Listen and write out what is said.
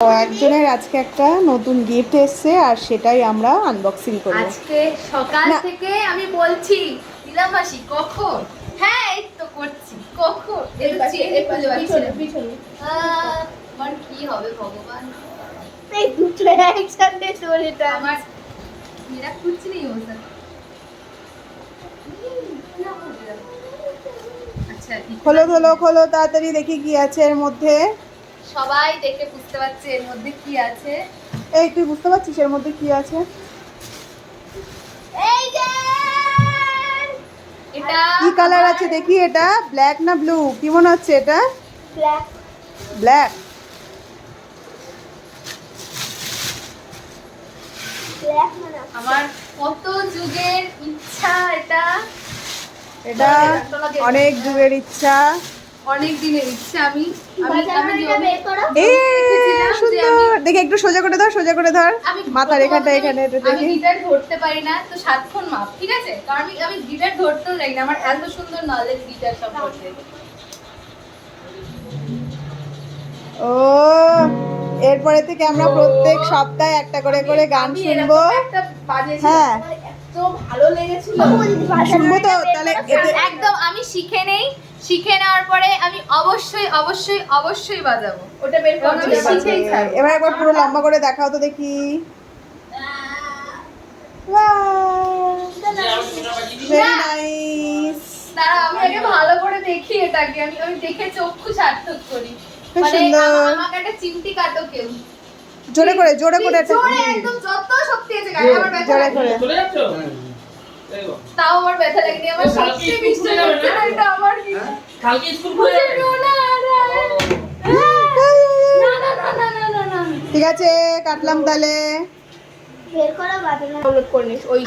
তো একজনের আজকে একটা নতুন গিফট এসেছে আর সেটাই আমরা আনবক্সিং করব। আজকে সকাল থেকে আমি বলছি নীলামাসি কখন, হ্যাঁ এই তো করছি কখন, আমার কি হবে ভগবান, এই দুটো একসাথে চলেটা আমার মেরা कुछ नहीं हो सकता। আচ্ছা খোলো খোলো খোলো তাড়াতাড়ি দেখি কি আছে এর মধ্যে। সবাই দেখে বুঝতে পারছে এর মধ্যে কি আছে। এই তুই বুঝতে পারছিস এর মধ্যে কি আছে? এই যে এটা কি কালার আছে দেখি, এটা ব্ল্যাক না ব্লু, কি মনে হচ্ছে এটা? ব্ল্যাক। ব্ল্যাক। আমার কত যুগের ইচ্ছা এটা, এটা অনেক যুগের ইচ্ছা, অনেক দিনের ইচ্ছা। আমি এই সুন্দর দেখে, একটু সোজা করে ধর, সোজা করে ধর মাথা রেখাটা এখানে, এটা আমি দেখি। গিটার ধরতে পারি না তো 7 ফোন মাপ, ঠিক আছে? কারণ আমি গিটার ধরতেও জানি না, আমার এত সুন্দর নলেজ গিটার সম্পর্কে। ও এরপরে থেকে আমরা প্রত্যেক সপ্তাহে একটা করে গান শুনবো। হ্যাঁ এত ভালো লেগেছিল, শুনবো তো তাহলে। একদম আমি শিখে নেওয়ার পরে আমি অবশ্যই অবশ্যই অবশ্যই বাজাবো। ওটা বের করে আমি শিখেই ছাড়বো। এবার একবার পুরো লম্বা করে দেখাও তো দেখি। Very nice. তারা আমি আগে ভালো করে দেখি এটাকে, আমি দেখে চক্ষু সার্থক করি। খুব মানে সুন্দর। আমাকে একটা চিমটি কাটো কেউ, জোরে করে জোরে করে একটা জোরে একদম যত শক্তি আছে গায়ে, আমার ব্যথা জোরে লাগে। করে। চলে যাচ্ছ? তাও আমার ব্যথা লাগেনি, আমার সবচেয়ে বিশ্বাস হচ্ছে না এটা আমার কি। কালকে স্কুল খুলে যাবে। না না ঠিক আছে কাটলাম তাহলে। বের করা বাদ না, ডাউনলোড করে নিস ওই